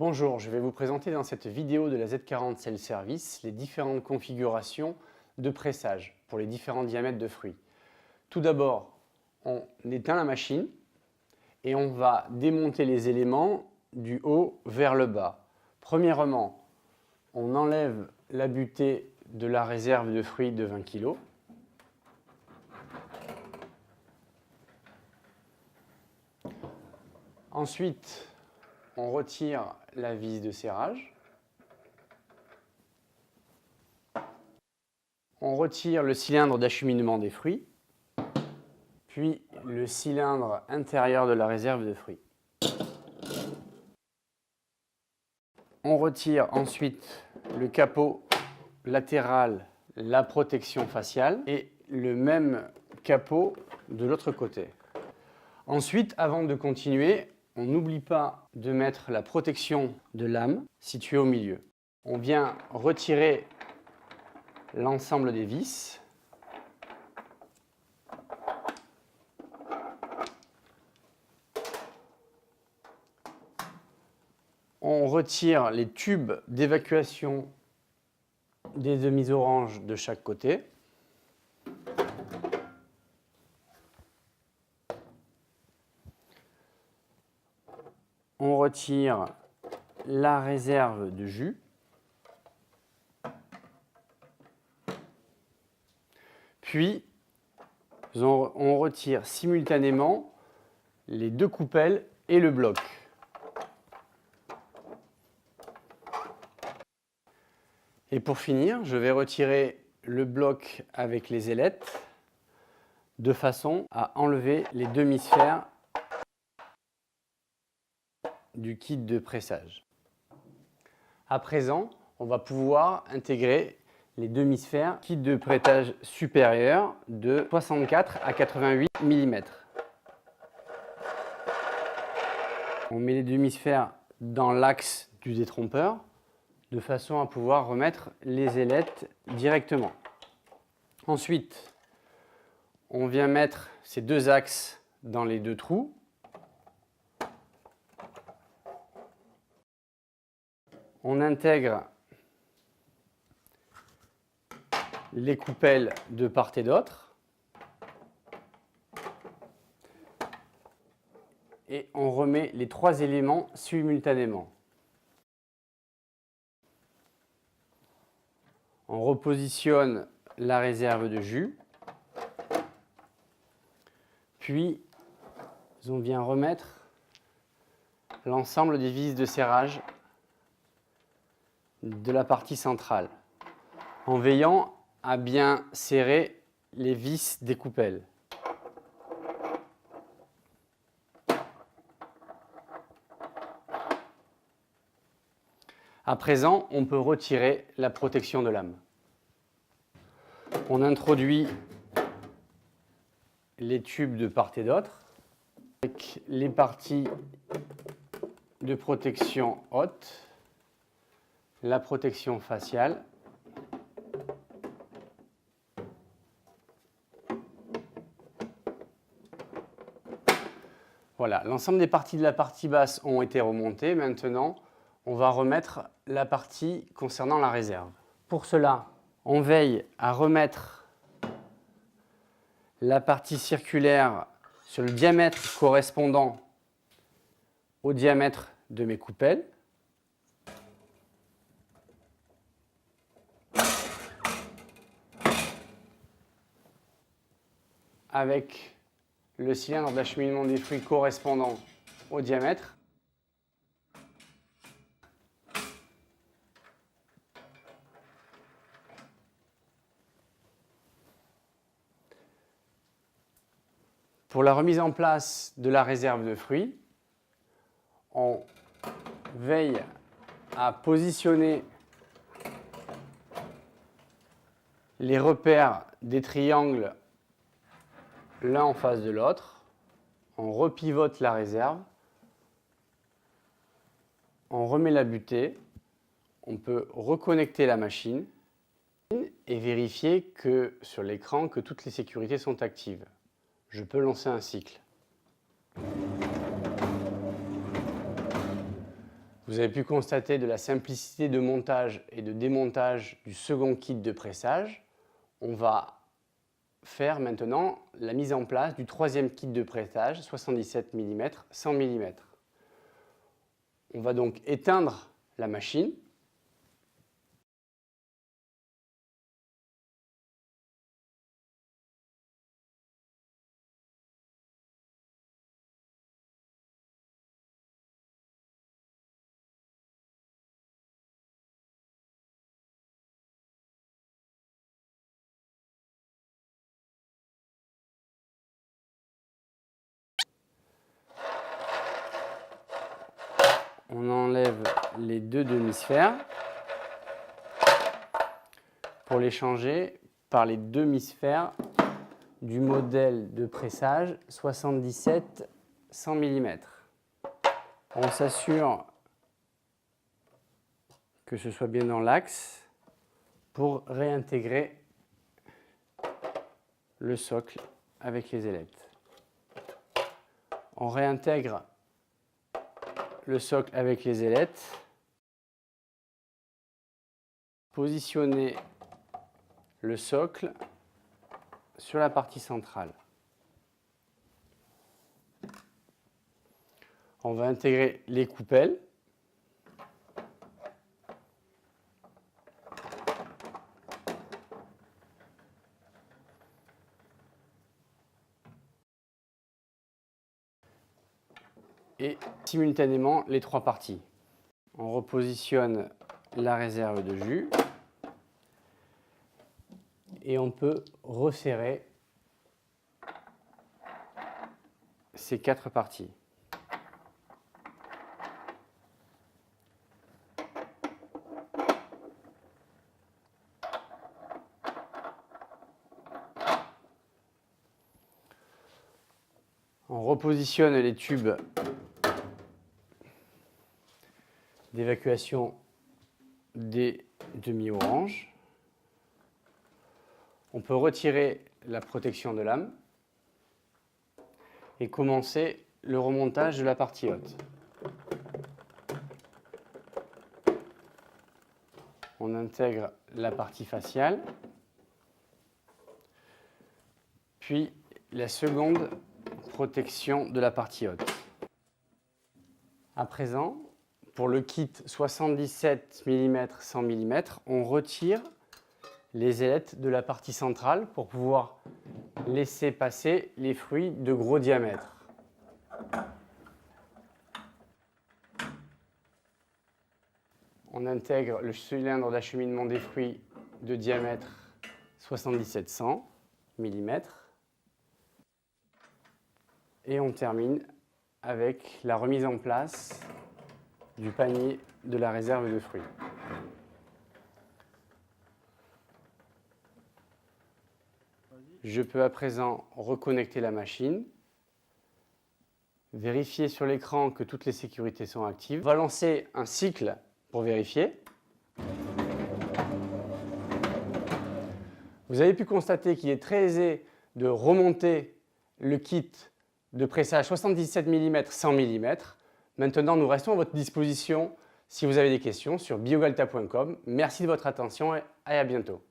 Bonjour, je vais vous présenter dans cette vidéo de la Z40 Cell Service les différentes configurations de pressage pour les différents diamètres de fruits. Tout d'abord, on éteint la machine et on va démonter les éléments du haut vers le bas. Premièrement, on enlève la butée de la réserve de fruits de 20 kg. Ensuite, on retire la vis de serrage. On retire le cylindre d'acheminement des fruits, puis le cylindre intérieur de la réserve de fruits. On retire ensuite le capot latéral, la protection faciale et le même capot de l'autre côté. Ensuite, avant de continuer, on n'oublie pas de mettre la protection de lame située au milieu. On vient retirer l'ensemble des vis. On retire les tubes d'évacuation des demi-oranges de chaque côté. On retire la réserve de jus. Puis, on retire simultanément les deux coupelles et le bloc. Et pour finir, je vais retirer le bloc avec les ailettes de façon à enlever les demi-sphères du kit de pressage. À présent, on va pouvoir intégrer les demi-sphères kit de pressage supérieur de 64 à 88 mm. On met les demi-sphères dans l'axe du détrompeur de façon à pouvoir remettre les ailettes directement. Ensuite, on vient mettre ces deux axes dans les deux trous. On intègre les coupelles de part et d'autre et on remet les trois éléments simultanément. On repositionne la réserve de jus, puis on vient remettre l'ensemble des vis de serrage de la partie centrale, en veillant à bien serrer les vis des coupelles. À présent, on peut retirer la protection de lame. On introduit les tubes de part et d'autre avec les parties de protection haute, la protection faciale, voilà, l'ensemble des parties de la partie basse ont été remontées. Maintenant, on va remettre la partie concernant la réserve. Pour cela, on veille à remettre la partie circulaire sur le diamètre correspondant au diamètre de mes coupelles. Avec le cylindre d'acheminement des fruits correspondant au diamètre. Pour la remise en place de la réserve de fruits, on veille à positionner les repères des triangles l'un en face de l'autre. On repivote la réserve, on remet la butée, on peut reconnecter la machine et vérifier que sur l'écran que toutes les sécurités sont actives. Je peux lancer un cycle. Vous avez pu constater de la simplicité de montage et de démontage du second kit de pressage. On va faire maintenant la mise en place du troisième kit de pressage 77 mm, 100 mm. On va donc éteindre la machine. On enlève les deux demi-sphères pour les changer par les demi-sphères du modèle de pressage 77 100 mm. On s'assure que ce soit bien dans l'axe pour réintégrer le socle avec les ailettes. On réintègre le socle avec les ailettes. Positionnez le socle sur la partie centrale. On va intégrer les coupelles. Et simultanément les trois parties. On repositionne la réserve de jus et on peut resserrer ces quatre parties. On repositionne les tubes d'évacuation des demi-oranges. On peut retirer la protection de lame et commencer le remontage de la partie haute. On intègre la partie faciale, puis la seconde protection de la partie haute. À présent, pour le kit 77 mm 100 mm, on retire les ailettes de la partie centrale pour pouvoir laisser passer les fruits de gros diamètre. On intègre le cylindre d'acheminement des fruits de diamètre 77-100 mm et on termine avec la remise en place du panier de la réserve de fruits. Je peux à présent reconnecter la machine, vérifier sur l'écran que toutes les sécurités sont actives. On va lancer un cycle pour vérifier. Vous avez pu constater qu'il est très aisé de remonter le kit de pressage 77 mm 100 mm. Maintenant, nous restons à votre disposition si vous avez des questions sur biogalta.com. Merci de votre attention et à bientôt.